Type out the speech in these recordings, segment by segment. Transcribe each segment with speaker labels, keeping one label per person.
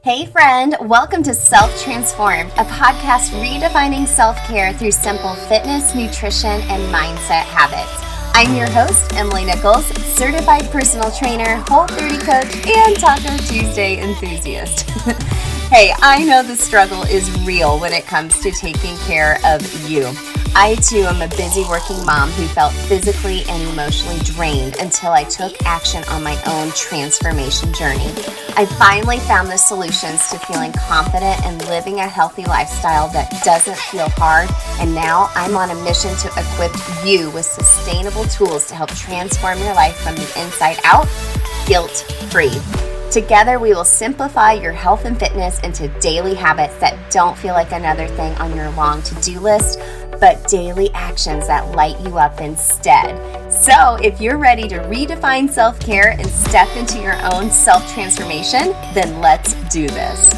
Speaker 1: Hey friend, welcome to Self-Transformed, a podcast redefining self-care through simple fitness, nutrition, and mindset habits. I'm your host, Emily Nichols, certified personal trainer, Whole30 coach, and Taco Tuesday enthusiast. Hey, I know the struggle is real when it comes to taking care of you. I too am a busy working mom who felt physically and emotionally drained until I took action on my own transformation journey. I finally found the solutions to feeling confident and living a healthy lifestyle that doesn't feel hard, and now I'm on a mission to equip you with sustainable tools to help transform your life from the inside out, guilt-free. Together, we will simplify your health and fitness into daily habits that don't feel like another thing on your long to-do list, but daily actions that light you up instead. So if you're ready to redefine self-care and step into your own self-transformation, then let's do this.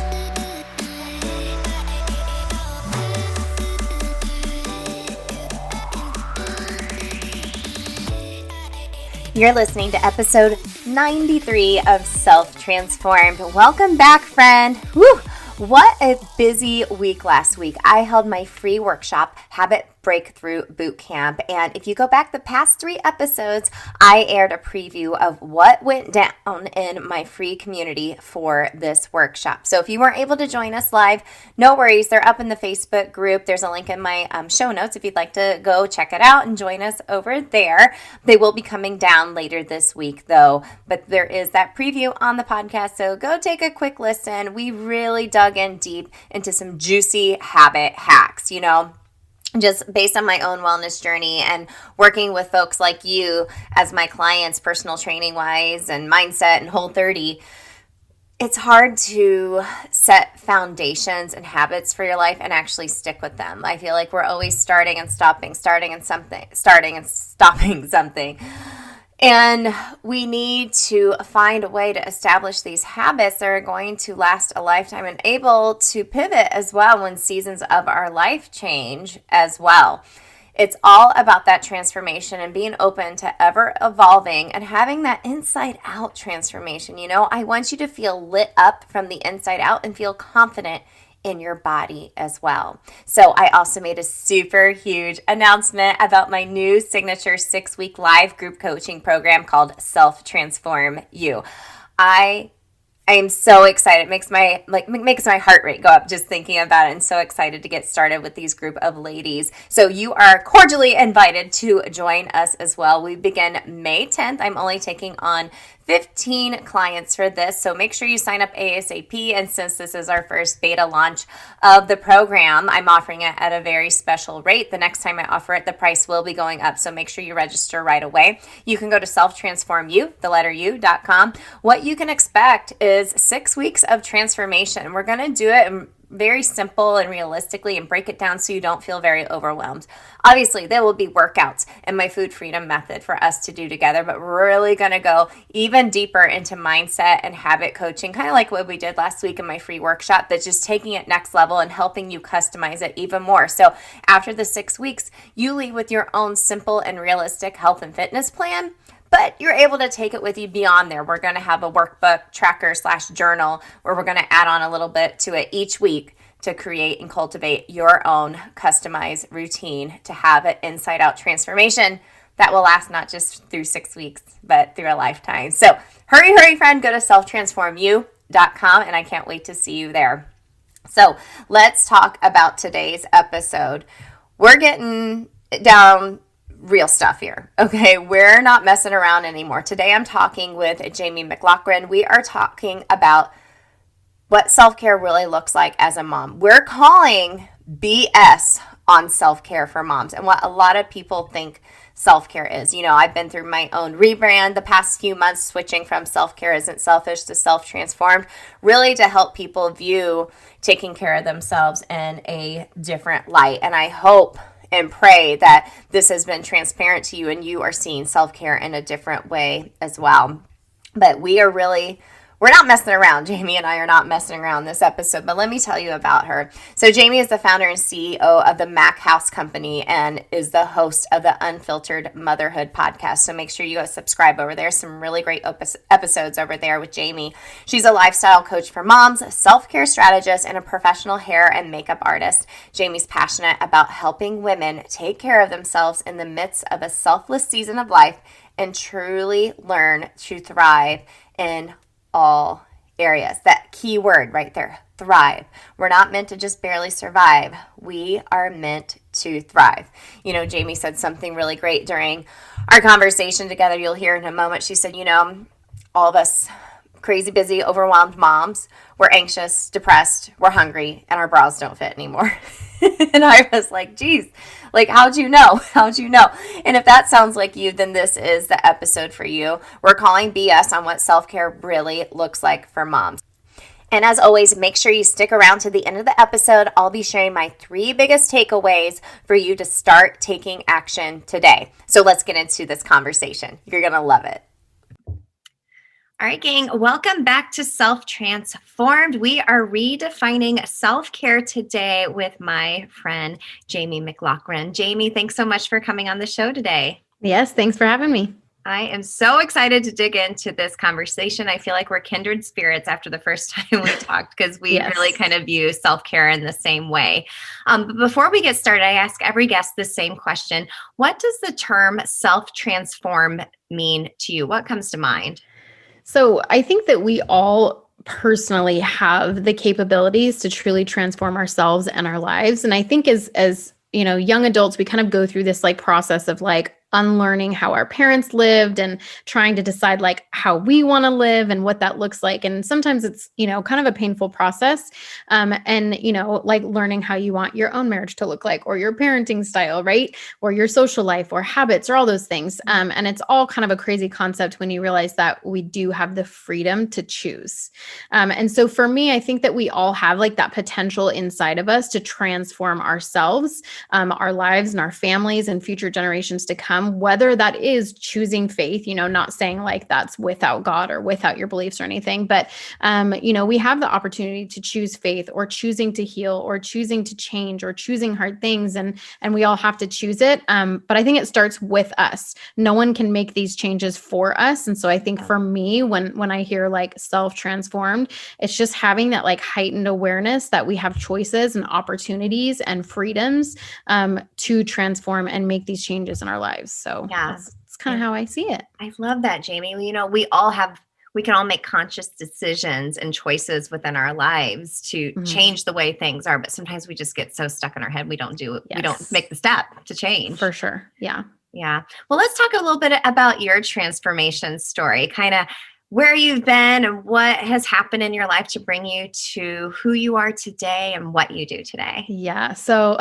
Speaker 1: You're listening to episode 93 of Self-Transformed. Welcome back, friend. Woo! What a busy week last week. I held my free workshop, Habit Breakthrough Bootcamp, and if you go back the past 3 episodes, I aired a preview of what went down in my free community for this workshop. So if you weren't able to join us live, no worries. They're up in the Facebook group. There's a link in my show notes if you'd like to go check it out and join us over there. They will be coming down later this week though, but there is that preview on the podcast, so go take a quick listen. We really dug in deep into some juicy habit hacks, just based on my own wellness journey and working with folks like you as my clients, personal training wise and mindset and Whole30. It's hard to set foundations and habits for your life and actually stick with them. I feel like we're always starting and stopping something. And we need to find a way to establish these habits that are going to last a lifetime and able to pivot as well when seasons of our life change as well. It's all about that transformation and being open to ever evolving and having that inside out transformation. I want you to feel lit up from the inside out and feel confident in your body as well. So I also made a super huge announcement about my new signature 6-week live group coaching program called Self-Transform You. I am so excited. It makes my heart rate go up just thinking about it, and so excited to get started with these group of ladies. So you are cordially invited to join us as well. We begin May 10th. I'm only taking on 15 clients for this, so make sure you sign up ASAP. And since this is our first beta launch of the program, I'm offering it at a very special rate. The next time I offer it, the price will be going up, so make sure you register right away. You can go to selftransformu.com. What you can expect is 6 weeks of transformation. We're going to do it very simple and realistically and break it down so you don't feel very overwhelmed. Obviously, there will be workouts and my food freedom method for us to do together, but we're really going to go even deeper into mindset and habit coaching, kind of like what we did last week in my free workshop, but just taking it next level and helping you customize it even more. So after the 6 weeks, you leave with your own simple and realistic health and fitness plan, but you're able to take it with you beyond there. We're going to have a workbook tracker / journal where we're going to add on a little bit to it each week to create and cultivate your own customized routine to have an inside out transformation that will last not just through 6 weeks, but through a lifetime. So hurry, friend, go to selftransformu.com and I can't wait to see you there. So let's talk about today's episode. We're getting down real stuff here. Okay, we're not messing around anymore. Today I'm talking with Jaime McLaughlin. We are talking about what self-care really looks like as a mom. We're calling BS on self-care for moms and what a lot of people think self-care is. I've been through my own rebrand the past few months, switching from self-care isn't selfish to self-transformed, really to help people view taking care of themselves in a different light. And I hope and pray that this has been transparent to you and you are seeing self-care in a different way as well. But we are really we're not messing around. Jamie and I are not messing around this episode, but let me tell you about her. So Jamie is the founder and CEO of the Mac House Company and is the host of the Unfiltered Motherhood podcast. So make sure you go subscribe over there. Some really great episodes over there with Jamie. She's a lifestyle coach for moms, self-care strategist, and a professional hair and makeup artist. Jamie's passionate about helping women take care of themselves in the midst of a selfless season of life and truly learn to thrive in all areas. That key word right there, thrive. We're not meant to just barely survive. We are meant to thrive. You know, Jamie said something really great during our conversation together. You'll hear in a moment. She said, you know, all of us crazy, busy, overwhelmed moms, we're anxious, depressed, we're hungry, and our bras don't fit anymore. And I was like, geez, like, how'd you know? How'd you know? And if that sounds like you, then this is the episode for you. We're calling BS on what self-care really looks like for moms. And as always, make sure you stick around to the end of the episode. I'll be sharing my 3 biggest takeaways for you to start taking action today. So let's get into this conversation. You're going to love it. All right, gang, welcome back to Self-Transformed. We are redefining self-care today with my friend, Jaime McLaughlin. Jaime, thanks so much for coming on the show today.
Speaker 2: Yes, thanks for having me.
Speaker 1: I am so excited to dig into this conversation. I feel like we're kindred spirits after the first time we talked because we really kind of view self-care in the same way. But before we get started, I ask every guest the same question. What does the term self-transform mean to you? What comes to mind?
Speaker 2: So I think that we all personally have the capabilities to truly transform ourselves and our lives. And I think as you know, young adults, we kind of go through this like process of like unlearning how our parents lived and trying to decide like how we want to live and what that looks like. And sometimes it's, you know, kind of a painful process. And, you know, like learning how you want your own marriage to look like, or your parenting style, right? Or your social life or habits or all those things. And it's all kind of a crazy concept when you realize that we do have the freedom to choose. And so for me, I think that we all have like that potential inside of us to transform ourselves, our lives and our families and future generations to come. Whether that is choosing faith, you know, not saying like that's without God or without your beliefs or anything, but, you know, we have the opportunity to choose faith or choosing to heal or choosing to change or choosing hard things. And we all have to choose it. But I think it starts with us. No one can make these changes for us. And so I think for me, when I hear like self-transformed, it's just having that like heightened awareness that we have choices and opportunities and freedoms to transform and make these changes in our lives. So that's kind of how I see it.
Speaker 1: I love that, Jaime. You know, we can all make conscious decisions and choices within our lives to change the way things are. But sometimes we just get so stuck in our head. We don't do it. We don't make the step to change.
Speaker 2: For sure. Yeah.
Speaker 1: Yeah. Well, let's talk a little bit about your transformation story, kind of where you've been and what has happened in your life to bring you to who you are today and what you do today.
Speaker 2: Yeah. So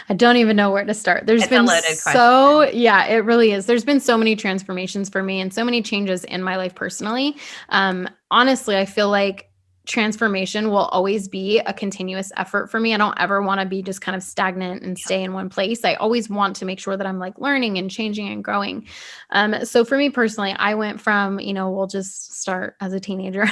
Speaker 2: I don't even know where to start. There's been
Speaker 1: a loaded question.
Speaker 2: Yeah, it really is. There's been so many transformations for me and so many changes in my life personally. Honestly, I feel like transformation will always be a continuous effort for me. I don't ever want to be just kind of stagnant and stay in one place. I always want to make sure that I'm like learning and changing and growing. So for me personally, I went from, you know, we'll just start as a teenager.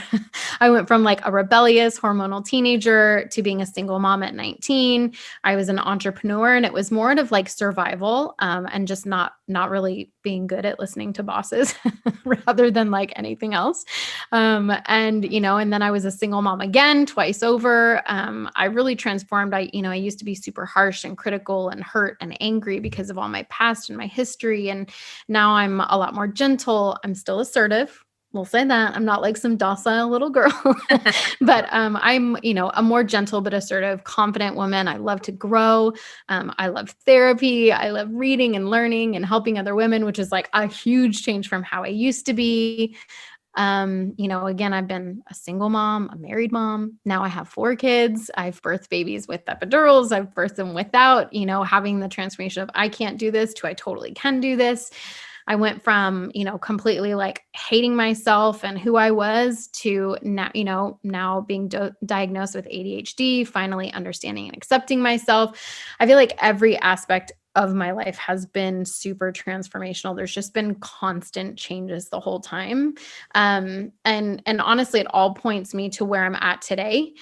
Speaker 2: I went from like a rebellious hormonal teenager to being a single mom at 19. I was an entrepreneur and it was more of like survival and just not really being good at listening to bosses rather than like anything else. And, you know, and then I was a single mom again, twice over. I really transformed. I used to be super harsh and critical and hurt and angry because of all my past and my history. And now I'm a lot more gentle. I'm still assertive. We'll say that. I'm not like some docile little girl, but I'm, you know, a more gentle but assertive, confident woman. I love to grow. I love therapy. I love reading and learning and helping other women, which is like a huge change from how I used to be. You know, again, I've been a single mom, a married mom. Now I have 4 kids. I've birthed babies with epidurals. I've birthed them without, you know, having the transformation of I can't do this to I totally can do this. I went from, you know, completely like hating myself and who I was to now, you know, now being diagnosed with ADHD, finally understanding and accepting myself. I feel like every aspect of my life has been super transformational. There's just been constant changes the whole time. And honestly, it all points me to where I'm at today.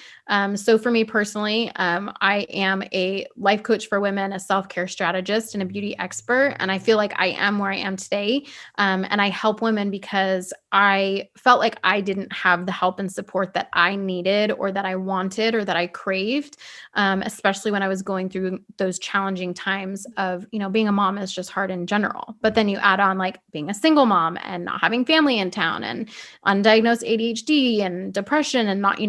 Speaker 2: So for me personally, I am a life coach for women, a self-care strategist, and a beauty expert. And I feel like I am where I am today. And I help women because I felt like I didn't have the help and support that I needed or that I wanted or that I craved, especially when I was going through those challenging times of, being a mom is just hard in general. But then you add on like being a single mom and not having family in town and undiagnosed ADHD and depression and not,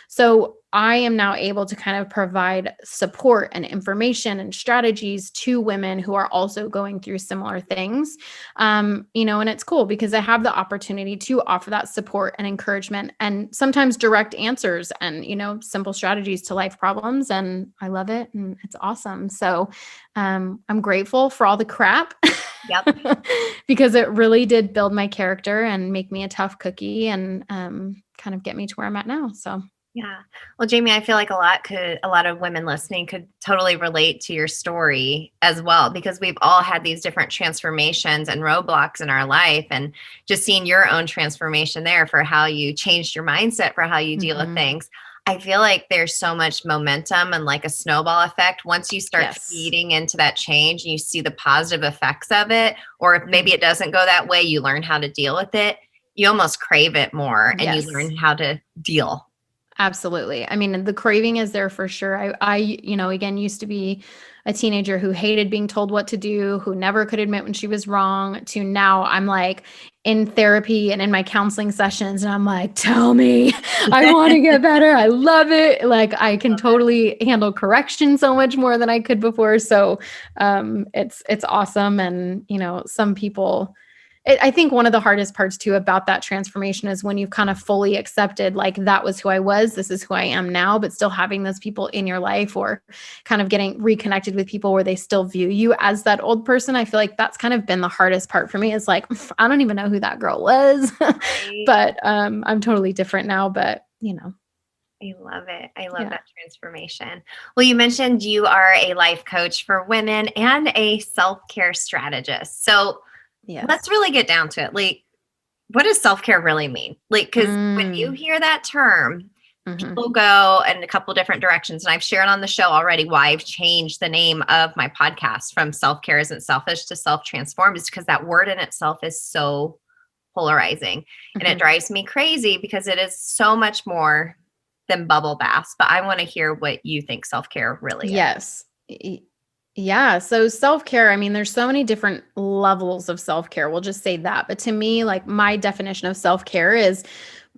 Speaker 2: so I am now able to kind of provide support and information and strategies to women who are also going through similar things. And it's cool because I have the opportunity to offer that support and encouragement and sometimes direct answers and, simple strategies to life problems. And I love it. And it's awesome. So I'm grateful for all the crap.
Speaker 1: Yep.
Speaker 2: Because it really did build my character and make me a tough cookie and kind of get me to where I'm at now. So
Speaker 1: Yeah. Well, Jamie, I feel like a lot of women listening could totally relate to your story as well, because we've all had these different transformations and roadblocks in our life, and just seeing your own transformation there for how you changed your mindset for how you deal with things. I feel like there's so much momentum and like a snowball effect once you start feeding into that change and you see the positive effects of it, or if maybe it doesn't go that way, you learn how to deal with it. You almost crave it more and you learn how to deal.
Speaker 2: Absolutely. I mean, the craving is there for sure. I again, used to be a teenager who hated being told what to do, who never could admit when she was wrong, to now I'm like in therapy and in my counseling sessions. And I'm like, tell me, I want to get better. I love it. Like I can totally handle correction so much more than I could before. So it's awesome. And, some people, I think one of the hardest parts too about that transformation is when you've kind of fully accepted, like, that was who I was, this is who I am now, but still having those people in your life or kind of getting reconnected with people where they still view you as that old person. I feel like that's kind of been the hardest part for me, is like, I don't even know who that girl was, but I'm totally different now, but
Speaker 1: I love it. I love that transformation. Well, you mentioned you are a life coach for women and a self-care strategist. So let's really get down to it. Like, what does self-care really mean? Like, because when you hear that term, people go in a couple different directions. And I've shared on the show already why I've changed the name of my podcast from Self-Care Isn't Selfish to Self-Transformed, is because that word in itself is so polarizing. And it drives me crazy because it is so much more than bubble baths. But I want to hear what you think self-care really is.
Speaker 2: Yes. Yeah. So self-care, I mean, there's so many different levels of self-care. We'll just say that. But to me, like, my definition of self-care is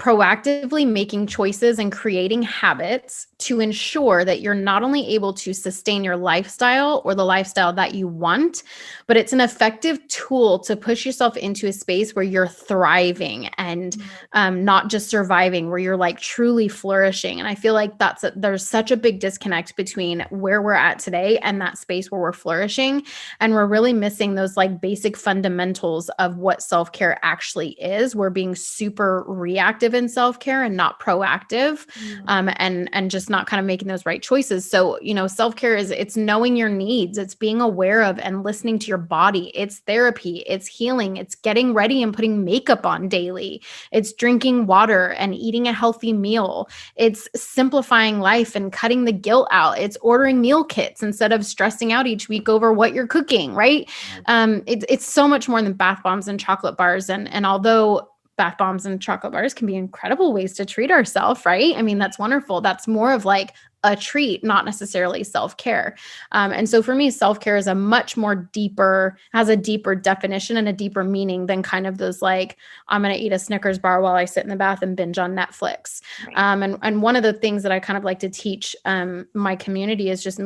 Speaker 2: proactively making choices and creating habits to ensure that you're not only able to sustain your lifestyle or the lifestyle that you want, but it's an effective tool to push yourself into a space where you're thriving and not just surviving, where you're like truly flourishing. And I feel like there's such a big disconnect between where we're at today and that space where we're flourishing. And we're really missing those like basic fundamentals of what self-care actually is. We're being super reactive in self-care and not proactive, and just not kind of making those right choices. So, self-care it's knowing your needs, it's being aware of and listening to your body, it's therapy, it's healing, it's getting ready and putting makeup on daily, it's drinking water and eating a healthy meal, it's simplifying life and cutting the guilt out, it's ordering meal kits instead of stressing out each week over what you're cooking, right? It's so much more than bath bombs and chocolate bars. And although bath bombs and chocolate bars can be incredible ways to treat ourselves, right? I mean, that's wonderful. That's more of like a treat, not necessarily self-care. And so for me, self-care is has a deeper definition and a deeper meaning than kind of those like, I'm going to eat a Snickers bar while I sit in the bath and binge on Netflix. Right. And one of the things that I kind of like to teach my community is just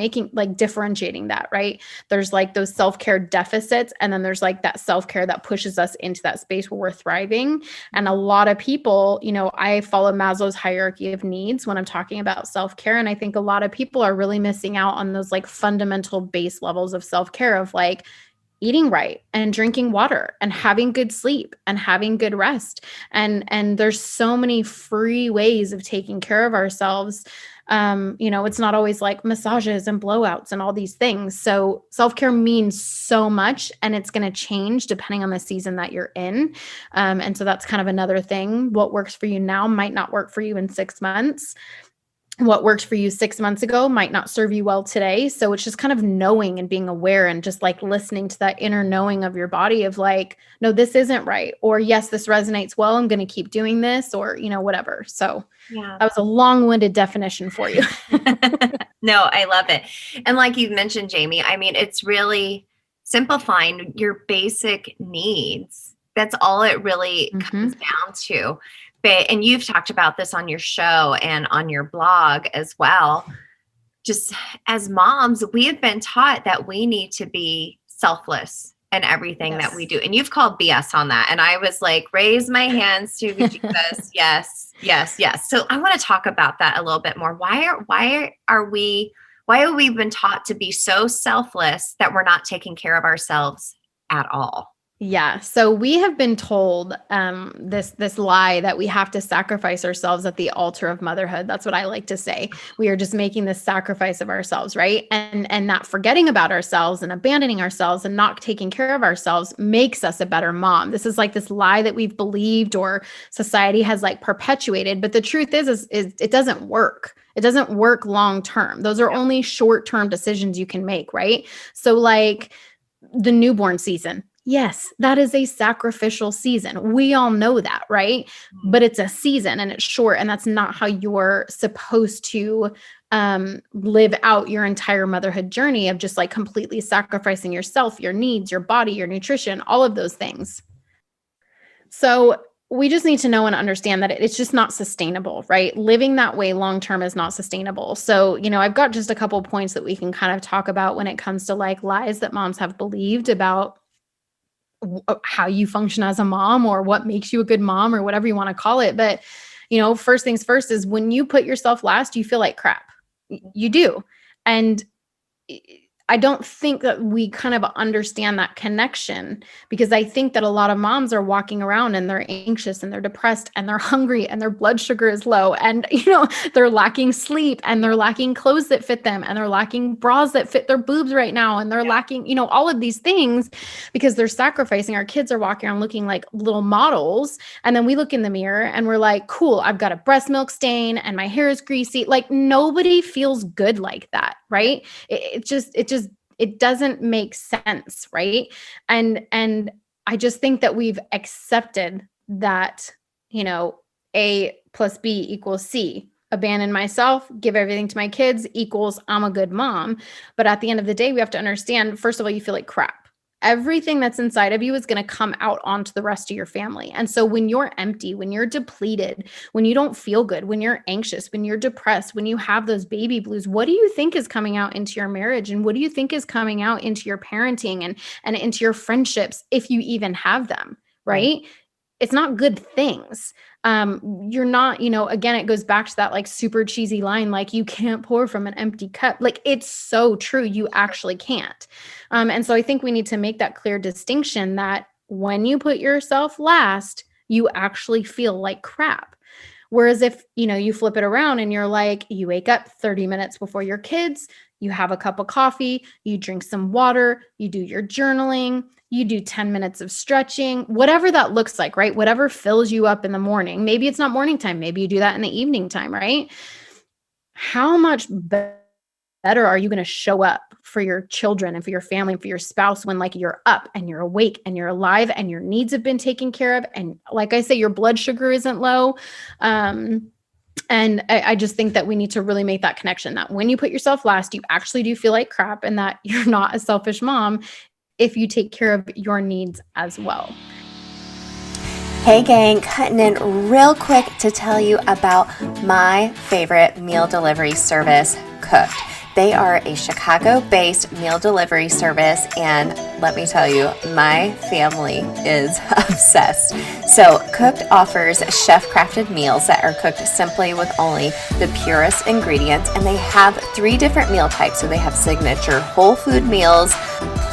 Speaker 2: differentiating that, right? There's like those self-care deficits, and then there's like that self-care that pushes us into that space where we're thriving. And a lot of people, I follow Maslow's hierarchy of needs when I'm talking about self-care. And I think a lot of people are really missing out on those like fundamental base levels of self-care of like eating right and drinking water and having good sleep and having good rest. And there's so many free ways of taking care of ourselves It's not always like massages and blowouts and all these things. So self-care means so much, and it's going to change depending on the season that you're in. And so that's kind of another thing. What works for you now might not work for you in 6 months. What worked for you 6 months ago might not serve you well today. So it's just kind of knowing and being aware and just like listening to that inner knowing of your body of like, no, this isn't right. Or yes, this resonates well. I'm going to keep doing this, or, whatever. So
Speaker 1: Yeah.
Speaker 2: that was a long-winded definition for you.
Speaker 1: No, I love it. And like you mentioned, Jamie, I mean, it's really simplifying your basic needs. That's all it really comes down to. And you've talked about this on your show and on your blog as well. Just as moms, we have been taught that we need to be selfless in everything that we do. And you've called BS on that. And I was like, raise my hands to Jesus. Yes, yes, yes. So I want to talk about that a little bit more. Why have we been taught to be so selfless that we're not taking care of ourselves at all?
Speaker 2: Yeah. So we have been told this lie that we have to sacrifice ourselves at the altar of motherhood. That's what I like to say. We are just making this sacrifice of ourselves, right? And not forgetting about ourselves and abandoning ourselves and not taking care of ourselves makes us a better mom. This is like this lie that we've believed or society has like perpetuated. But the truth is it doesn't work. It doesn't work long term. Those are only short-term decisions you can make, right? So like the newborn season. Yes, that is a sacrificial season. We all know that, right? But it's a season and it's short, and that's not how you're supposed to live out your entire motherhood journey of just like completely sacrificing yourself, your needs, your body, your nutrition, all of those things. So we just need to know and understand that it's just not sustainable, right? Living that way long-term is not sustainable. So, I've got just a couple of points that we can kind of talk about when it comes to like lies that moms have believed about how you function as a mom or what makes you a good mom or whatever you want to call it. But, first things first is when you put yourself last, you feel like crap. You do. And I don't think that we kind of understand that connection, because I think that a lot of moms are walking around and they're anxious and they're depressed and they're hungry and their blood sugar is low and, they're lacking sleep and they're lacking clothes that fit them and they're lacking bras that fit their boobs right now. And they're lacking, all of these things because they're sacrificing. Our kids are walking around looking like little models. And then we look in the mirror and we're like, cool, I've got a breast milk stain and my hair is greasy. Like nobody feels good like that. Right. It doesn't make sense. Right. And I just think that we've accepted that, A plus B equals C. Abandon myself, give everything to my kids equals I'm a good mom. But at the end of the day, we have to understand, first of all, you feel like crap. Everything that's inside of you is going to come out onto the rest of your family. And so when you're empty, when you're depleted, when you don't feel good, when you're anxious, when you're depressed, when you have those baby blues, what do you think is coming out into your marriage? And what do you think is coming out into your parenting and into your friendships, if you even have them, right? It's not good things. You're not, again, it goes back to that like super cheesy line, like you can't pour from an empty cup. Like it's so true. You actually can't. And so I think we need to make that clear distinction that when you put yourself last, you actually feel like crap. Whereas if, you flip it around and you're like, you wake up 30 minutes before your kids, you have a cup of coffee, you drink some water, you do your journaling, you do 10 minutes of stretching, whatever that looks like, right? Whatever fills you up in the morning. Maybe it's not morning time. Maybe you do that in the evening time, right? How much better are you going to show up for your children and for your family and for your spouse when like you're up and you're awake and you're alive and your needs have been taken care of? And like I say, your blood sugar isn't low. And I just think that we need to really make that connection that when you put yourself last, you actually do feel like crap and that you're not a selfish mom if you take care of your needs as well.
Speaker 1: Hey gang, cutting in real quick to tell you about my favorite meal delivery service, Cooked. They are a Chicago-based meal delivery service, and let me tell you, my family is obsessed. So Cooked offers chef-crafted meals that are cooked simply with only the purest ingredients, and they have 3 different meal types. So they have signature whole food meals,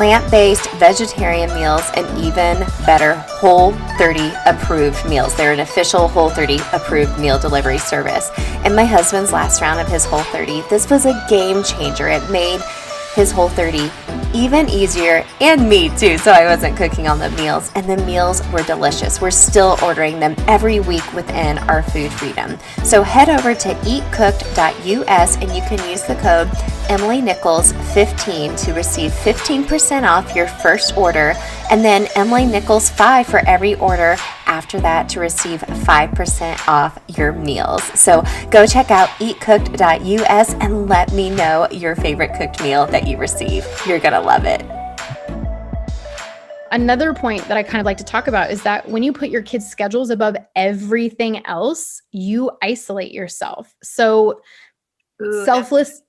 Speaker 1: plant-based, vegetarian meals, and even better, Whole30 approved meals. They're an official Whole30 approved meal delivery service. In my husband's last round of his Whole30, this was a game changer. It made his Whole30 even easier, and me too, so I wasn't cooking on the meals, and the meals were delicious. We're still ordering them every week within our food freedom. So head over to eatcooked.us and you can use the code EmilyNichols15 to receive 15% off your first order, and then Emily Nichols 5 for every order after that to receive 5% off your meals. So go check out eatcooked.us and let me know your favorite cooked meal that you receive. You're gonna love it.
Speaker 2: Another point that I kind of like to talk about is that when you put your kids' schedules above everything else, you isolate yourself. So selfless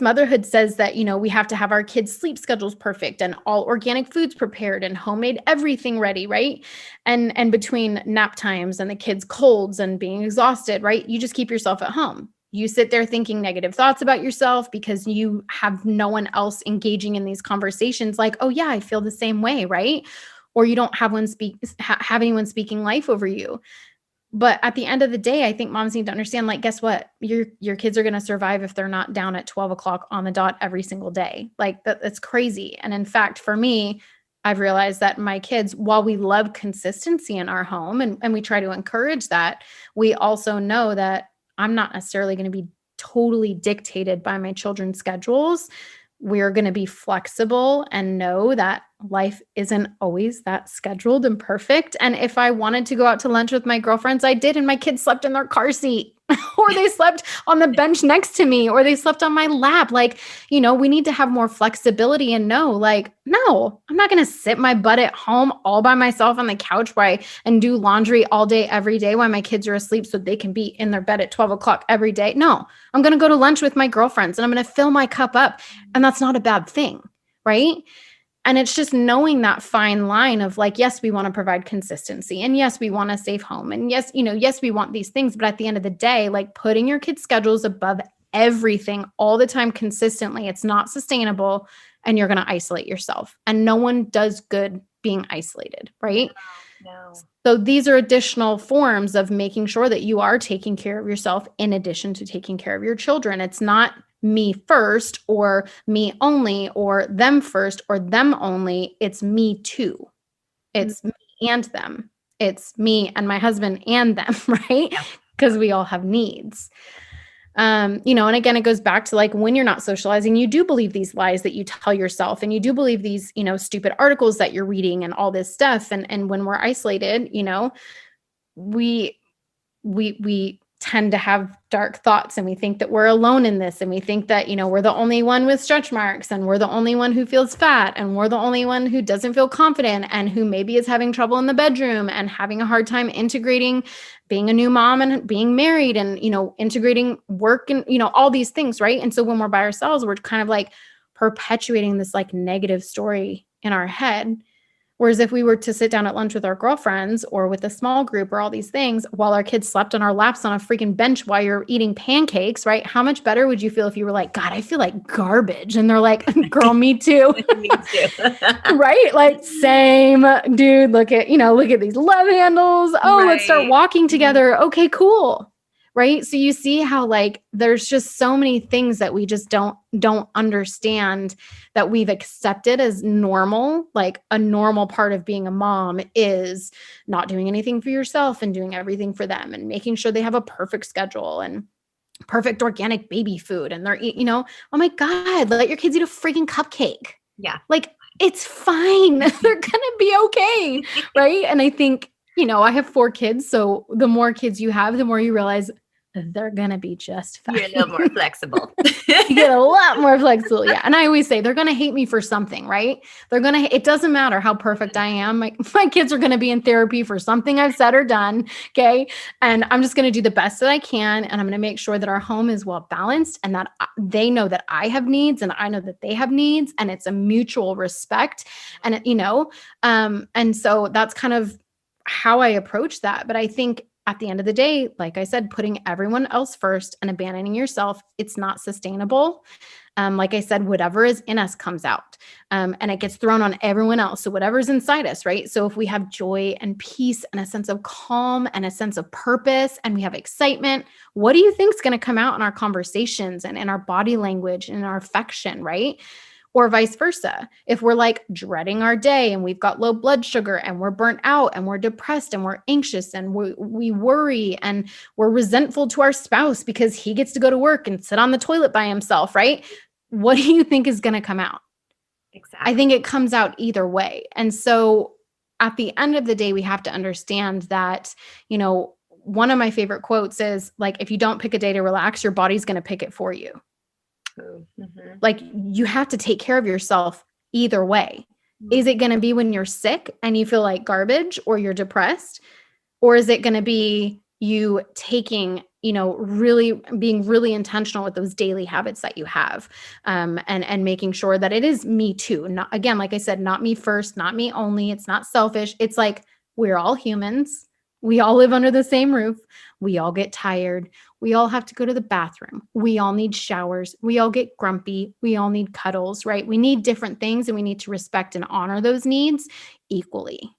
Speaker 2: motherhood says that, we have to have our kids' sleep schedules perfect and all organic foods prepared and homemade everything ready, right? And between nap times and the kids' colds and being exhausted, right? You just keep yourself at home. You sit there thinking negative thoughts about yourself because you have no one else engaging in these conversations like, oh yeah, I feel the same way, right? Or you don't have have anyone speaking life over you. But at the end of the day, I think moms need to understand, like, guess what? Your kids are going to survive if they're not down at 12 o'clock on the dot every single day. Like that's crazy. And in fact, for me, I've realized that my kids, while we love consistency in our home and we try to encourage that, we also know that I'm not necessarily going to be totally dictated by my children's schedules. We're going to be flexible and know that life isn't always that scheduled and perfect. And if I wanted to go out to lunch with my girlfriends, I did, and my kids slept in their car seat or they slept on the bench next to me, or they slept on my lap. Like, we need to have more flexibility and know, like, no, I'm not going to sit my butt at home all by myself on the couch and do laundry all day, every day while my kids are asleep so they can be in their bed at 12 o'clock every day. No, I'm going to go to lunch with my girlfriends and I'm going to fill my cup up. And that's not a bad thing, right? And it's just knowing that fine line of like, yes, we want to provide consistency, and yes, we want a safe home, and yes, yes, we want these things. But at the end of the day, like putting your kids' schedules above everything all the time consistently, it's not sustainable, and you're going to isolate yourself. And no one does good being isolated, right?
Speaker 1: No.
Speaker 2: So these are additional forms of making sure that you are taking care of yourself in addition to taking care of your children. It's not me first or me only or them first or them only. It's me too. It's me and them. It's me and my husband and them, right? Because we all have needs. And again, it goes back to like when you're not socializing, you do believe these lies that you tell yourself, and you do believe these, stupid articles that you're reading and all this stuff. And when we're isolated, we tend to have dark thoughts, and we think that we're alone in this. And we think that, we're the only one with stretch marks, and we're the only one who feels fat, and we're the only one who doesn't feel confident, and who maybe is having trouble in the bedroom and having a hard time integrating being a new mom and being married and, integrating work and, all these things. Right. And so when we're by ourselves, we're kind of like perpetuating this like negative story in our head. Whereas if we were to sit down at lunch with our girlfriends or with a small group or all these things while our kids slept on our laps on a freaking bench while you're eating pancakes, right? How much better would you feel if you were like, God, I feel like garbage. And they're like, girl, me too.
Speaker 1: Me too.
Speaker 2: Right? Like same, dude, look at these love handles. Oh, Let's start walking together. Okay, cool. Right. So you see how like there's just so many things that we just don't understand that we've accepted as normal. Like a normal part of being a mom is not doing anything for yourself and doing everything for them and making sure they have a perfect schedule and perfect organic baby food. And they're, oh my God, let your kids eat a freaking cupcake.
Speaker 1: Yeah.
Speaker 2: Like it's fine. They're going to be okay. Right. And I think, I have 4 kids. So the more kids you have, the more you realize they're going to be just fine.
Speaker 1: You're a little more flexible.
Speaker 2: You get a lot more flexible. Yeah. And I always say they're going to hate me for something, right? It doesn't matter how perfect I am. My kids are going to be in therapy for something I've said or done. Okay. And I'm just going to do the best that I can. And I'm going to make sure that our home is well balanced and that they know that I have needs and I know that they have needs, and it's a mutual respect. And, and so that's kind of how I approach that. But I think at the end of the day, like I said, putting everyone else first and abandoning yourself, it's not sustainable. Like I said, whatever is in us comes out, and it gets thrown on everyone else. So whatever's inside us, right? So if we have joy and peace and a sense of calm and a sense of purpose and we have excitement, what do you think is going to come out in our conversations and in our body language and in our affection, right? Or vice versa. If we're like dreading our day and we've got low blood sugar and we're burnt out and we're depressed and we're anxious and we worry and we're resentful to our spouse because he gets to go to work and sit on the toilet by himself, right? What do you think is going to come out?
Speaker 1: Exactly.
Speaker 2: I think it comes out either way. And so at the end of the day, we have to understand that, one of my favorite quotes is like, if you don't pick a day to relax, your body's going to pick it for you.
Speaker 1: Mm-hmm.
Speaker 2: Like you have to take care of yourself either way. Is it going to be when you're sick and you feel like garbage or you're depressed? Or is it going to be you taking, really being really intentional with those daily habits that you have, and making sure that it is me too. Not, again, like I said, not me first, not me only. It's not selfish. It's like we're all humans. We all live under the same roof. We all get tired. We all have to go to the bathroom. We all need showers. We all get grumpy. We all need cuddles, right? We need different things and we need to respect and honor those needs equally.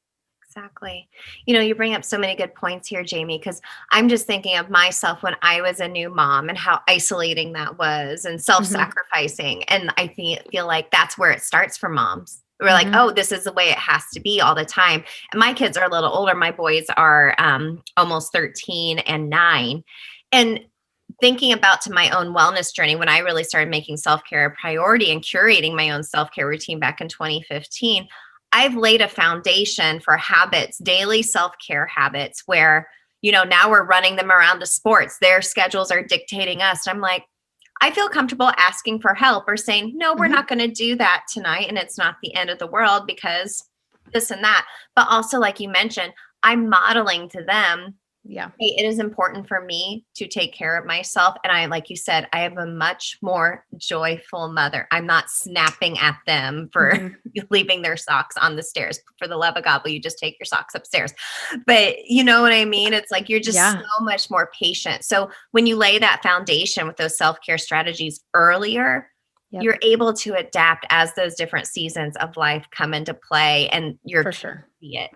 Speaker 1: Exactly. You bring up so many good points here, Jamie, because I'm just thinking of myself when I was a new mom and how isolating that was and self-sacrificing. And I feel like that's where it starts for moms. We're like, oh, this is the way it has to be all the time. And my kids are a little older. My boys are almost 13 and 9. And thinking about to my own wellness journey, when I really started making self-care a priority and curating my own self-care routine back in 2015, I've laid a foundation for habits, daily self-care habits where, now we're running them around to sports. Their schedules are dictating us. And I'm like, I feel comfortable asking for help or saying, no, we're not going to do that tonight. And it's not the end of the world because this and that. But also, like you mentioned, I'm modeling to them.
Speaker 2: Yeah.
Speaker 1: Hey, it is important for me to take care of myself. And I, like you said, I have a much more joyful mother. I'm not snapping at them for leaving their socks on the stairs. For the love of God, will you just take your socks upstairs? But you know what I mean? It's like, you're just so much more patient. So when you lay that foundation with those self-care strategies earlier, you're able to adapt as those different seasons of life come into play, and you're
Speaker 2: for sure.
Speaker 1: See it.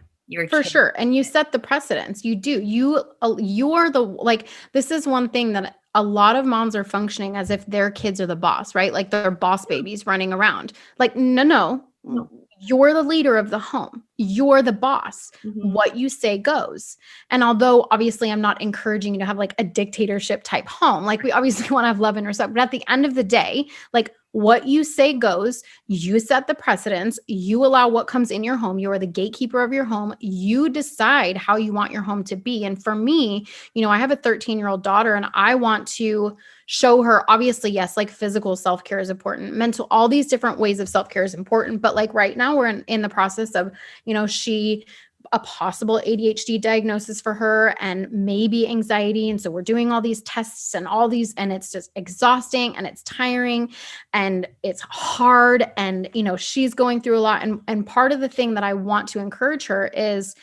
Speaker 2: For sure. And you set the precedence. You do. You're the, like, this is one thing that a lot of moms are functioning as if their kids are the boss, right? Like they're boss babies running around. Like, no. You're the leader of the home. You're the boss. What you say goes. And although obviously I'm not encouraging you to have like a dictatorship type home, like we obviously want to have love and respect, but at the end of the day, like what you say goes. You set the precedence. You allow what comes in your home. You are the gatekeeper of your home. You decide how you want your home to be. And for me, I have a 13-year-old daughter and I want to show her, obviously, yes, like physical self-care is important. Mental, all these different ways of self-care is important. But like right now we're in the process of, a possible ADHD diagnosis for her and maybe anxiety. And so we're doing all these tests and it's just exhausting and it's tiring and it's hard. And, she's going through a lot. And part of the thing that I want to encourage her is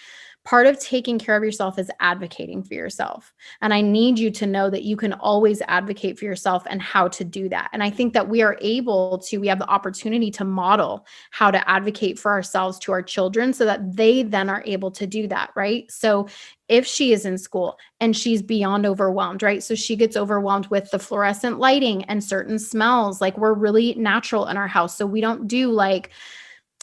Speaker 2: part of taking care of yourself is advocating for yourself. And I need you to know that you can always advocate for yourself and how to do that. And I think that we have the opportunity to model how to advocate for ourselves to our children so that they then are able to do that, right? So if she is in school and she's beyond overwhelmed, right? So she gets overwhelmed with the fluorescent lighting and certain smells. Like we're really natural in our house. So we don't do like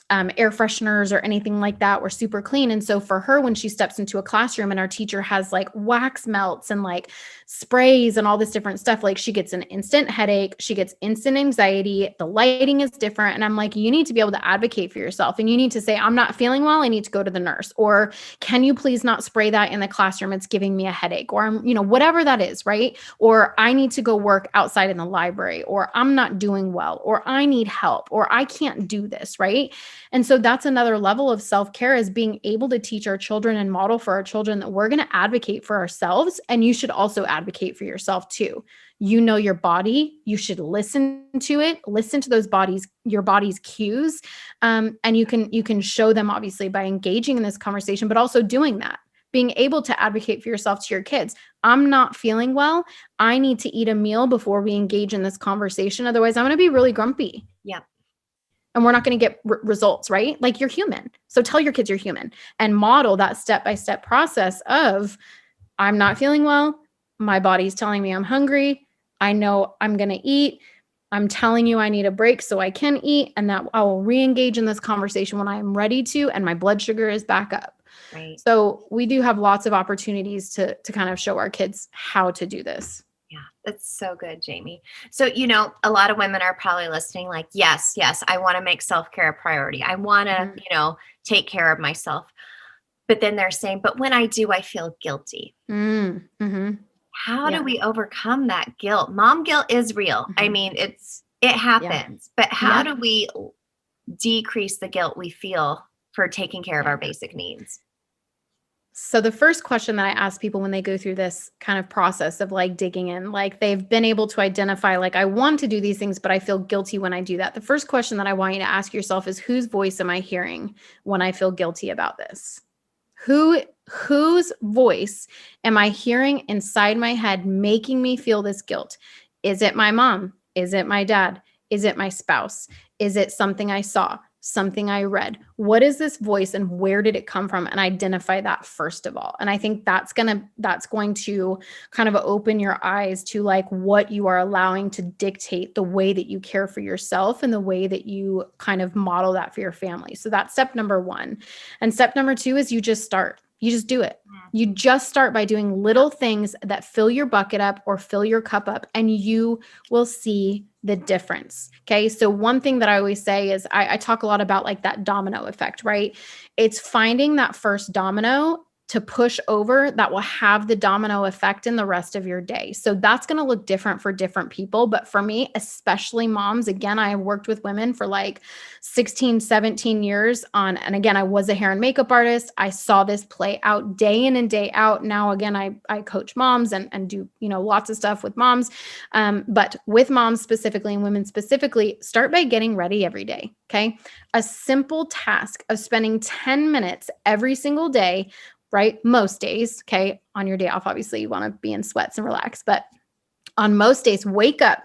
Speaker 2: air fresheners or anything like that. We're super clean. And so for her, when she steps into a classroom and our teacher has like wax melts and like sprays and all this different stuff, like she gets an instant headache, she gets instant anxiety, the lighting is different. And I'm like, you need to be able to advocate for yourself and you need to say, I'm not feeling well. I need to go to the nurse, or can you please not spray that in the classroom? It's giving me a headache, or I'm, whatever that is, right? Or I need to go work outside in the library, or I'm not doing well, or I need help, or I can't do this, right? And so that's another level of self-care, is being able to teach our children and model for our children that we're going to advocate for ourselves. And you should also advocate for yourself too. Your body, you should listen to it, listen to your body's cues. And you can show them obviously by engaging in this conversation, but also doing that. being able to advocate for yourself to your kids. I'm not feeling well. I need to eat a meal before we engage in this conversation. Otherwise, I'm going to be really grumpy.
Speaker 1: Yeah.
Speaker 2: And we're not going to get results, right? Like, you're human. So tell your kids you're human and model that step-by-step process of, I'm not feeling well. My body's telling me I'm hungry. I know I'm going to eat. I'm telling you I need a break so I can eat, and that I will re-engage in this conversation when I am ready to, and my blood sugar is back up.
Speaker 1: Right.
Speaker 2: So we do have lots of opportunities to kind of show our kids how to do this.
Speaker 1: Yeah, that's so good, Jamie. So, a lot of women are probably listening like, yes, I want to make self-care a priority. I want to, take care of myself. But then they're saying, but when I do, I feel guilty.
Speaker 2: Mm-hmm.
Speaker 1: How do we overcome that guilt? Mom guilt is real.
Speaker 2: Mm-hmm.
Speaker 1: I mean, it happens, but how do we decrease the guilt we feel for taking care of our basic needs?
Speaker 2: So the first question that I ask people when they go through this kind of process of like digging in, like they've been able to identify, like, I want to do these things, but I feel guilty when I do that. The first question that I want you to ask yourself is, whose voice am I hearing when I feel guilty about this? Whose voice am I hearing inside my head making me feel this guilt? Is it my mom? Is it my dad? Is it my spouse? Is it something I saw? Something I read? What is this voice and where did it come from? And identify that first of all. And I think that's going to kind of open your eyes to like what you are allowing to dictate the way that you care for yourself and the way that you kind of model that for your family. So that's step number 1. And step number 2 is you just start. You just do it. You just start by doing little things that fill your bucket up or fill your cup up, and you will see the difference. Okay. So one thing that I always say is I talk a lot about like that domino effect, right? It's finding that first domino to push over that will have the domino effect in the rest of your day. So that's going to look different for different people. But for me, especially moms, again, I worked with women for like 16, 17 years and again, I was a hair and makeup artist. I saw this play out day in and day out. Now, again, I coach moms and do, lots of stuff with moms. But with moms specifically and women specifically, start by getting ready every day. Okay. A simple task of spending 10 minutes every single day, right? Most days, okay? On your day off, obviously you want to be in sweats and relax, but on most days, wake up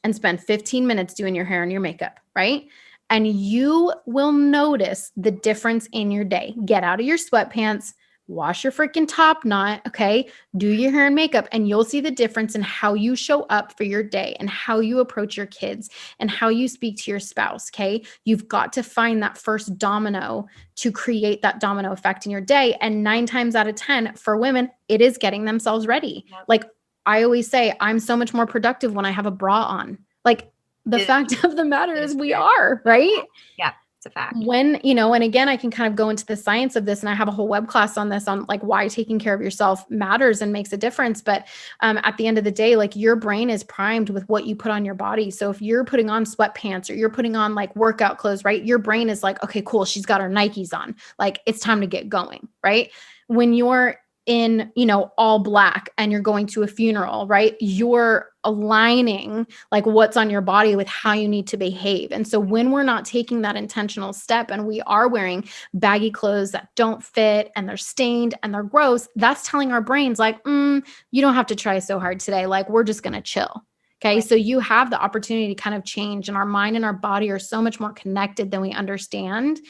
Speaker 2: and spend 15 minutes doing your hair and your makeup, right? And you will notice the difference in your day. Get out of your sweatpants, wash your freaking top knot, okay? Do your hair and makeup, and you'll see the difference in how you show up for your day and how you approach your kids and how you speak to your spouse, okay? You've got to find that first domino to create that domino effect in your day. And 9 times out of 10 for women, it is getting themselves ready. Yep. Like I always say, I'm so much more productive when I have a bra on. Like the fact of the matter is we are, right?
Speaker 1: Yeah. A fact.
Speaker 2: When, and again, I can kind of go into the science of this, and I have a whole web class on this, on like why taking care of yourself matters and makes a difference. But at the end of the day, like your brain is primed with what you put on your body. So if you're putting on sweatpants or you're putting on like workout clothes, right? Your brain is like, okay, cool. She's got her Nikes on. Like it's time to get going, right? When you're in, all black and you're going to a funeral, right? You're aligning like what's on your body with how you need to behave. And so when we're not taking that intentional step and we are wearing baggy clothes that don't fit and they're stained and they're gross, that's telling our brains like, you don't have to try so hard today. Like we're just going to chill. Okay. So you have the opportunity to kind of change, and our mind and our body are so much more connected than we understand.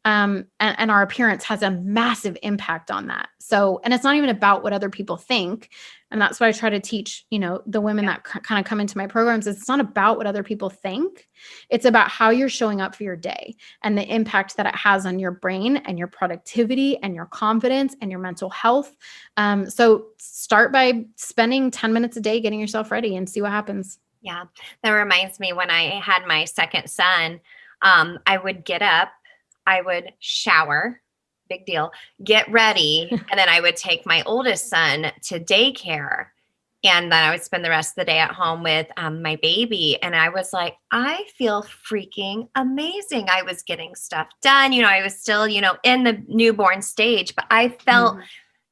Speaker 2: And our appearance has a massive impact on that. So, and it's not even about what other people think. And that's what I try to teach, the women that kind of come into my programs. It's not about what other people think. It's about how you're showing up for your day and the impact that it has on your brain and your productivity and your confidence and your mental health. So start by spending 10 minutes a day getting yourself ready and see what happens.
Speaker 1: Yeah. That reminds me, when I had my second son, I would get up, I would shower, big deal, get ready, and then I would take my oldest son to daycare. And then I would spend the rest of the day at home with my baby. And I was like, I feel freaking amazing. I was getting stuff done. I was still, in the newborn stage, but I felt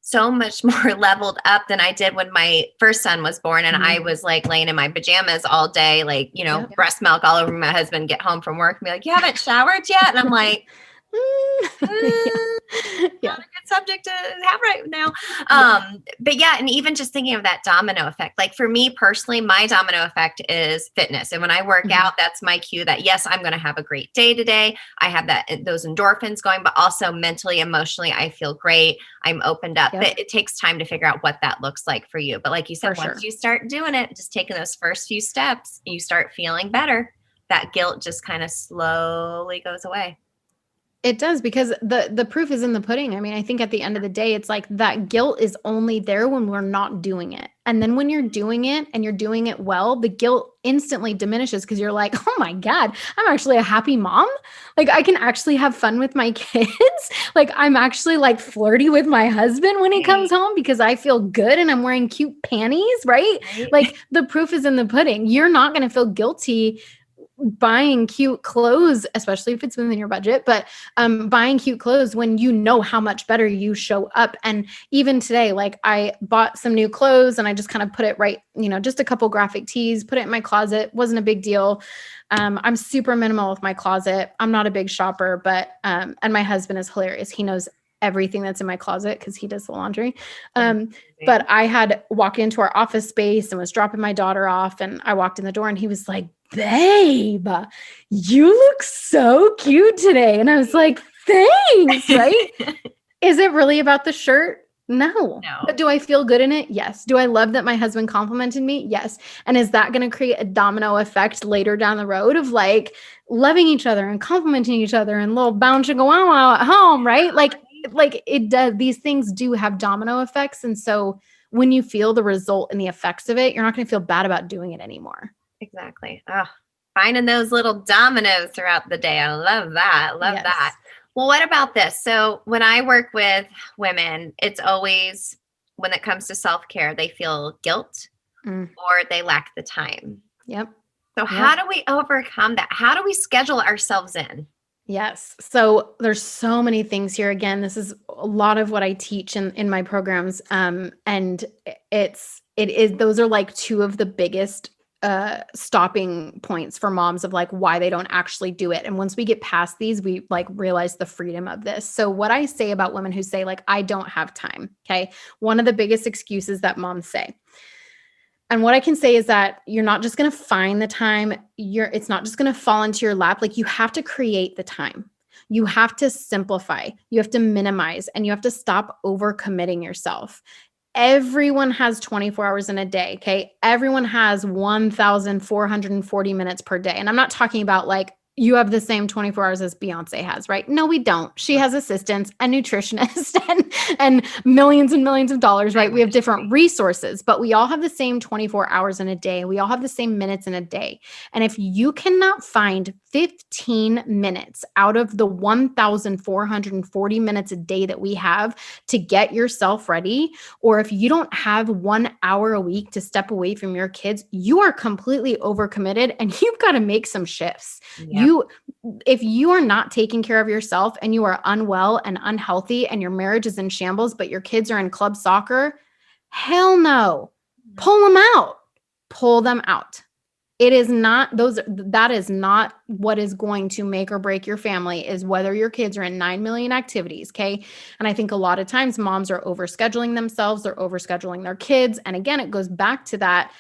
Speaker 1: so much more leveled up than I did when my first son was born. And I was like laying in my pajamas all day, like, breast milk all over my husband, get home from work and be like, you haven't showered yet? And I'm like,
Speaker 2: Yeah.
Speaker 1: Not
Speaker 2: Yeah.
Speaker 1: a good subject to have right now.
Speaker 2: Yeah.
Speaker 1: But yeah, and even just thinking of that domino effect, like for me personally, my domino effect is fitness. And when I work
Speaker 2: Mhm.
Speaker 1: out, that's my cue that yes, I'm going to have a great day today. I have those endorphins going, but also mentally, emotionally, I feel great. I'm opened up.
Speaker 2: Yep.
Speaker 1: But it takes time to figure out what that looks like for you. But like you
Speaker 2: For
Speaker 1: said, once
Speaker 2: sure.
Speaker 1: you start doing it, just taking those first few steps, you start feeling better. That guilt just kind of slowly goes away.
Speaker 2: It does, because the proof is in the pudding. I mean, I think at the end of the day, it's like that guilt is only there when we're not doing it. And then when you're doing it and you're doing it well, the guilt instantly diminishes because you're like, oh my God, I'm actually a happy mom. Like I can actually have fun with my kids. Like I'm actually like flirty with my husband when he comes
Speaker 1: Right.
Speaker 2: home because I feel good and I'm wearing cute panties, right?
Speaker 1: Right.
Speaker 2: Like the proof is in the pudding. You're not going to feel guilty buying cute clothes, especially if it's within your budget, but buying cute clothes when you know how much better you show up. And even today, like I bought some new clothes and I just kind of put it right, just a couple graphic tees, put it in my closet. Wasn't a big deal. I'm super minimal with my closet. I'm not a big shopper, but and my husband is hilarious. He knows everything that's in my closet because he does the laundry. But I had walked into our office space and was dropping my daughter off, and I walked in the door and he was like, babe, you look so cute today. And I was like, thanks, right? Is it really about the shirt? No.
Speaker 1: No.
Speaker 2: But do I feel good in it? Yes. Do I love that my husband complimented me? Yes. And is that going to create a domino effect later down the road of like loving each other and complimenting each other and little bouncing a wow wow at home, right? Like it does. These things do have domino effects. And so when you feel the result and the effects of it, you're not going to feel bad about doing it anymore.
Speaker 1: Exactly. Oh, finding those little dominoes throughout the day. I love that. Love that.
Speaker 2: Yes.
Speaker 1: Well, what about this? So, when I work with women, it's always when it comes to self care, they feel guilt
Speaker 2: Mm.
Speaker 1: or they lack the time.
Speaker 2: Yep.
Speaker 1: So,
Speaker 2: Yep.
Speaker 1: how do we overcome that? How do we schedule ourselves in?
Speaker 2: Yes. So there's so many things here. Again, this is a lot of what I teach in my programs. And it is those are like two of the biggest stopping points for moms of like why they don't actually do it. And once we get past these, we like realize the freedom of this. So what I say about women who say like I don't have time, okay? One of the biggest excuses that moms say. And what I can say is that you're not just going to find the time. It's not just going to fall into your lap. Like you have to create the time. You have to simplify. You have to minimize, and you have to stop overcommitting yourself. Everyone has 24 hours in a day. Okay. Everyone has 1,440 minutes per day. And I'm not talking about like you have the same 24 hours as Beyonce has, right? No, we don't. She has assistants and nutritionists and millions of dollars, right? We have different resources, but we all have the same 24 hours in a day. We all have the same minutes in a day. And if you cannot find 15 minutes out of the 1,440 minutes a day that we have to get yourself ready, or if you don't have 1 hour a week to step away from your kids, you are completely overcommitted and you've got to make some shifts.
Speaker 1: Yep.
Speaker 2: If you are not taking care of yourself and you are unwell and unhealthy and your marriage is in shambles, but your kids are in club soccer, hell no. Pull them out. Pull them out. That is not what is going to make or break your family, is whether your kids are in 9 million activities. Okay. And I think a lot of times moms are overscheduling themselves, they're overscheduling their kids. And again, it goes back to that.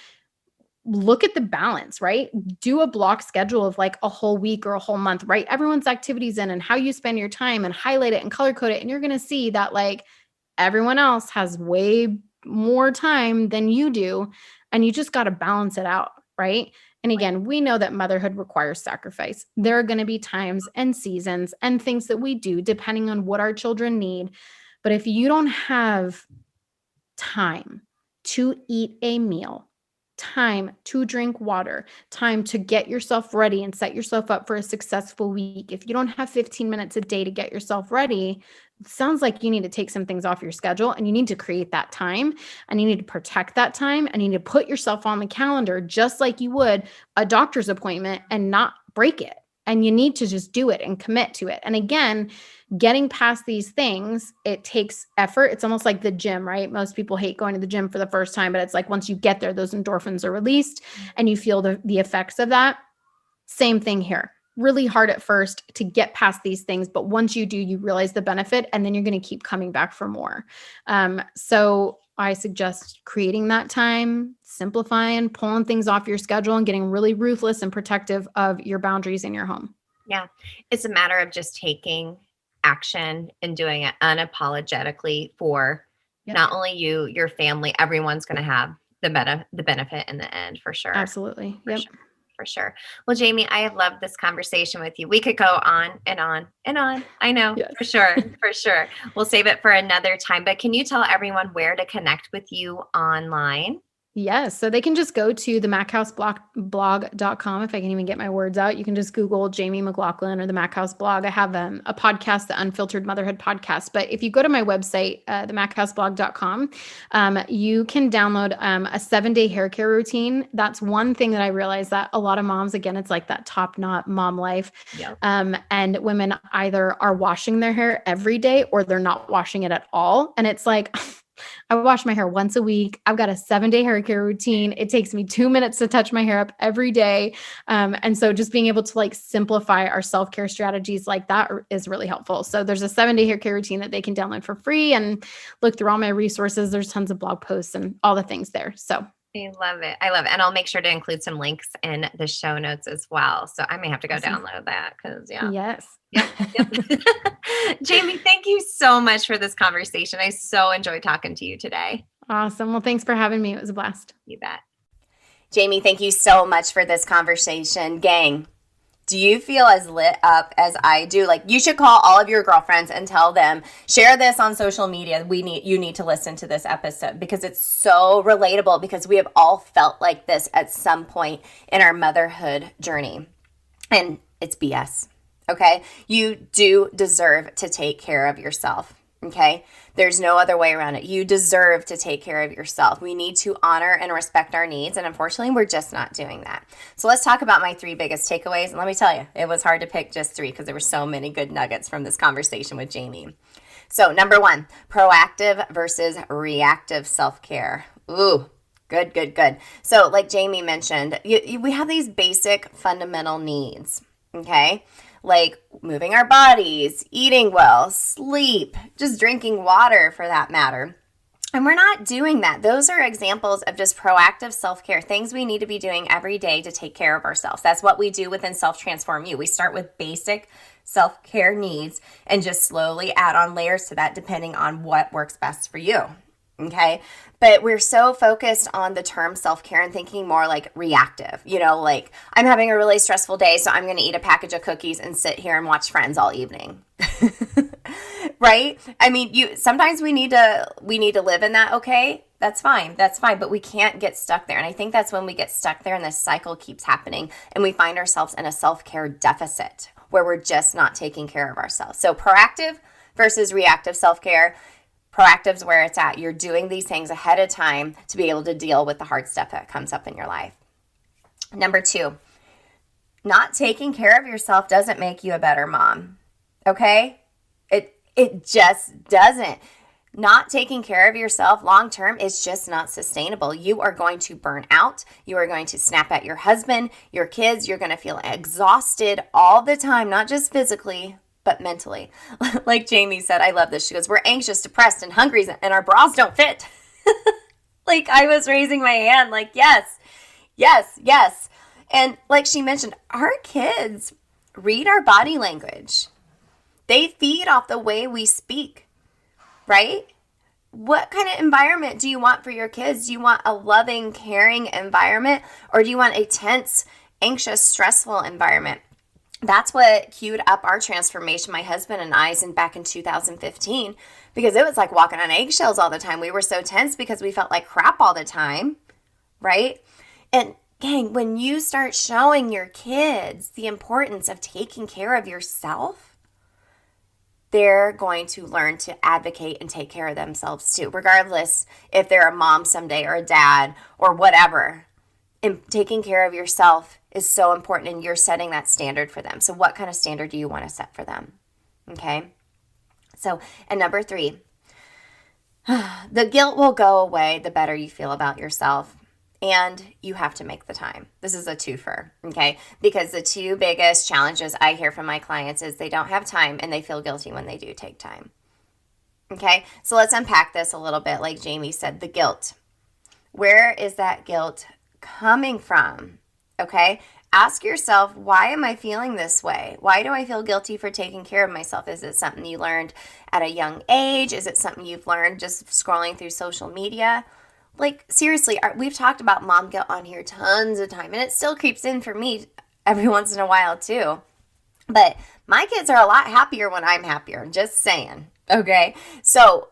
Speaker 2: Look at the balance, right? Do a block schedule of like a whole week or a whole month, right? Everyone's activities in and how you spend your time and highlight it and color code it. And you're going to see that like everyone else has way more time than you do. And you just got to balance it out, right? And again, we know that motherhood requires sacrifice. There are going to be times and seasons and things that we do depending on what our children need. But if you don't have time to eat a meal, time to drink water, time to get yourself ready and set yourself up for a successful week, if you don't have 15 minutes a day to get yourself ready, it sounds like you need to take some things off your schedule and you need to create that time and you need to protect that time and you need to put yourself on the calendar just like you would a doctor's appointment and not break it. And you need to just do it and commit to it. And again, getting past these things, it takes effort. It's almost like the gym, right? Most people hate going to the gym for the first time, but it's like once you get there, those endorphins are released and you feel the effects of that. Same thing here. really hard at first to get past these things, but once you do, you realize the benefit, and then you're going to keep coming back for more. So I suggest creating that time, simplifying, pulling things off your schedule, and getting really ruthless and protective of your boundaries in your home.
Speaker 1: Yeah. It's a matter of just taking action and doing it unapologetically for not only you, your family, everyone's going to have the benefit in the end, for sure.
Speaker 2: Absolutely. Yep.
Speaker 1: For sure. Well, Jaime, I have loved this conversation with you. We could go on and on and on. I know, yes. For sure. For sure. We'll save it for another time. But can you tell everyone where to connect with you online?
Speaker 2: Yes. So they can just go to the MacHouseblog.com. If I can even get my words out, you can just Google Jaime McLaughlin or the MacHouse blog. I have a podcast, the Unfiltered Motherhood podcast. But if you go to my website, the MacHouseblog.com, you can download a 7-day hair care routine. That's one thing that I realized that a lot of moms, again, it's like that top knot mom life. Yep. And women either are washing their hair every day or they're not washing it at all. And it's like, I wash my hair once a week. I've got a 7-day hair care routine. It takes me 2 minutes to touch my hair up every day. And so just being able to like simplify our self-care strategies like that is really helpful. So there's a 7-day hair care routine that they can download for free and look through all my resources. There's tons of blog posts and all the things there. So
Speaker 1: I love it. I love it. And I'll make sure to include some links in the show notes as well. So I may have to go download that because
Speaker 2: Yes.
Speaker 1: Yep. Jaime, thank you so much for this conversation. I so enjoyed talking to you today.
Speaker 2: Awesome. Well, thanks for having me. It was a blast.
Speaker 1: You bet. Jaime, thank you so much for this conversation. Gang, do you feel as lit up as I do? Like, you should call all of your girlfriends and tell them, share this on social media. You need to listen to this episode because it's so relatable, because we have all felt like this at some point in our motherhood journey. And it's BS. Okay? You do deserve to take care of yourself. Okay? There's no other way around it. You deserve to take care of yourself. We need to honor and respect our needs. And unfortunately, we're just not doing that. So let's talk about my 3 biggest takeaways. And let me tell you, it was hard to pick just 3 because there were so many good nuggets from this conversation with Jaime. So number 1, proactive versus reactive self-care. Ooh, good. So like Jaime mentioned, we have these basic fundamental needs. Okay? Like moving our bodies, eating well, sleep, just drinking water for that matter. And we're not doing that. Those are examples of just proactive self-care, things we need to be doing every day to take care of ourselves. That's what we do within Self-Transform You. We start with basic self-care needs and just slowly add on layers to that depending on what works best for you. Okay. But we're so focused on the term self-care and thinking more like reactive, like I'm having a really stressful day, so I'm going to eat a package of cookies and sit here and watch Friends all evening. Right? I mean, sometimes we need to live in that. Okay. That's fine. But we can't get stuck there. And I think that's when we get stuck there and this cycle keeps happening and we find ourselves in a self-care deficit where we're just not taking care of ourselves. So proactive versus reactive self-care. Proactive's where it's at. You're doing these things ahead of time to be able to deal with the hard stuff that comes up in your life. Number 2, not taking care of yourself doesn't make you a better mom. Okay? It just doesn't. Not taking care of yourself long term is just not sustainable. You are going to burn out. You are going to snap at your husband, your kids. You're going to feel exhausted all the time, not just physically, but mentally. Like Jaime said, I love this. She goes, we're anxious, depressed, and hungry, and our bras don't fit. Like I was raising my hand, like, yes. And like she mentioned, our kids read our body language. They feed off the way we speak, right? What kind of environment do you want for your kids? Do you want a loving, caring environment, or do you want a tense, anxious, stressful environment? That's what queued up our transformation, my husband and I's, back in 2015, because it was like walking on eggshells all the time. We were so tense because we felt like crap all the time, right? And gang, when you start showing your kids the importance of taking care of yourself, they're going to learn to advocate and take care of themselves too, regardless if they're a mom someday or a dad or whatever. And taking care of yourself is so important, and you're setting that standard for them. So what kind of standard do you want to set for them? Okay. So, and number 3, the guilt will go away the better you feel about yourself. and you have to make the time. This is a twofer, okay? Because the two biggest challenges I hear from my clients is they don't have time and they feel guilty when they do take time. Okay, so let's unpack this a little bit. Like Jamie said, the guilt. Where is that guilt coming from? Okay, ask yourself, why am I feeling this way? Why do I feel guilty for taking care of myself? Is it something you learned at a young age? Is it something you've learned just scrolling through social media? Like, seriously, we've talked about mom guilt on here tons of time, and it still creeps in for me every once in a while too. But my kids are a lot happier when I'm happier, just saying. Okay, so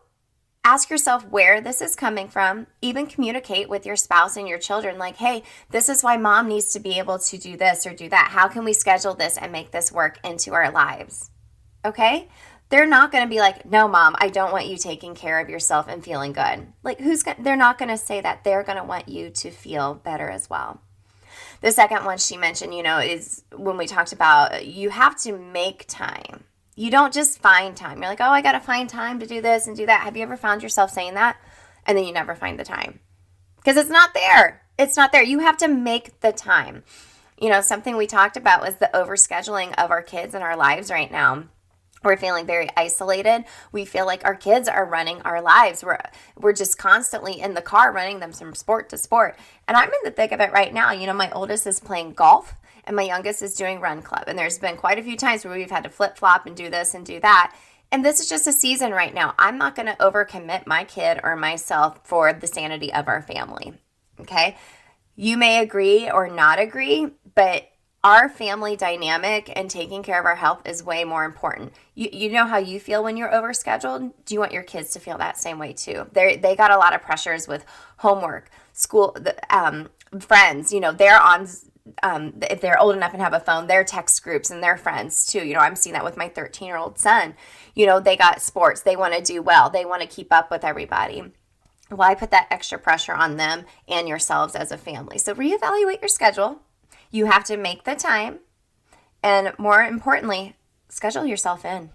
Speaker 1: ask yourself where this is coming from. Even communicate with your spouse and your children like, hey, this is why mom needs to be able to do this or do that. How can we schedule this and make this work into our lives? Okay, they're not going to be like, no, mom, I don't want you taking care of yourself and feeling good. Like, they're not going to say that. They're going to want you to feel better as well. The second one she mentioned, is when we talked about you have to make time. You don't just find time. You're like, oh, I got to find time to do this and do that. Have you ever found yourself saying that? And then you never find the time because it's not there. It's not there. You have to make the time. Something we talked about was the overscheduling of our kids in our lives right now. We're feeling very isolated. We feel like our kids are running our lives. We're just constantly in the car running them from sport to sport. And I'm in the thick of it right now. My oldest is playing golf and my youngest is doing run club. And there's been quite a few times where we've had to flip-flop and do this and do that. And this is just a season right now. I'm not going to overcommit my kid or myself for the sanity of our family. Okay? You may agree or not agree, but our family dynamic and taking care of our health is way more important. You know how you feel when you're overscheduled? Do you want your kids to feel that same way too? They got a lot of pressures with homework, school, friends. They're on, if they're old enough and have a phone, their text groups and their friends too. I'm seeing that with my 13-year-old son. They got sports. They want to do well. They want to keep up with everybody. Why put that extra pressure on them and yourselves as a family? So reevaluate your schedule. You have to make the time, and more importantly, schedule yourself in.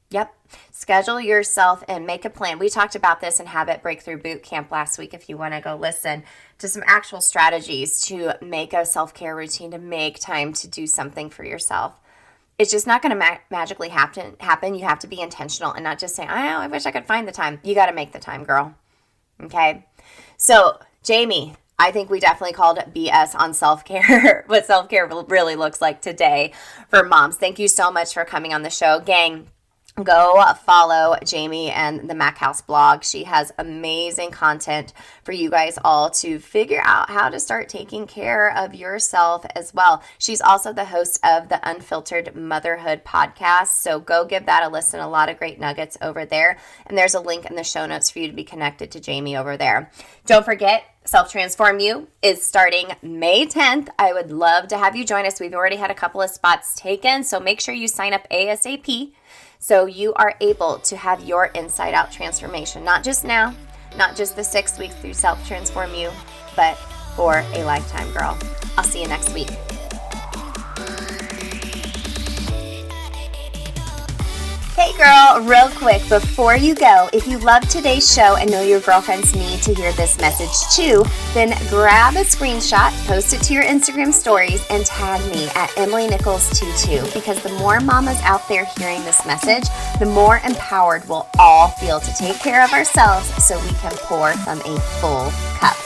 Speaker 1: Yep, schedule yourself in. Make a plan. We talked about this in Habit Breakthrough Boot Camp last week if you want to go listen to some actual strategies to make a self-care routine, to make time to do something for yourself. It's just not going to magically happen. You have to be intentional and not just say, I wish I could find the time. You got to make the time, girl. Okay? So, Jamie, I think we definitely called BS on self-care, what self-care really looks like today for moms. Thank you so much for coming on the show. Gang, go follow Jamie and the Mac House blog. She has amazing content for you guys all to figure out how to start taking care of yourself as well. She's also the host of the Unfiltered Motherhood podcast. So go give that a listen. A lot of great nuggets over there. And there's a link in the show notes for you to be connected to Jamie over there. Don't forget, Self-Transform You is starting May 10th. I would love to have you join us. We've already had a couple of spots taken, so make sure you sign up ASAP so you are able to have your inside out transformation, not just now, not just the 6 weeks through Self-Transform You, but for a lifetime, girl. I'll see you next week. Hey girl, real quick, before you go, if you love today's show and know your girlfriends need to hear this message too, then grab a screenshot, post it to your Instagram stories, and tag me at EmilyNichols22, because the more mamas out there hearing this message, the more empowered we'll all feel to take care of ourselves so we can pour from a full cup.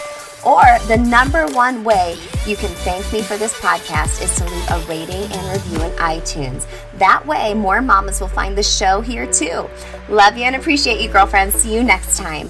Speaker 1: Or the number one way you can thank me for this podcast is to leave a rating and review in iTunes. That way, more mamas will find the show here too. Love you and appreciate you, girlfriends. See you next time.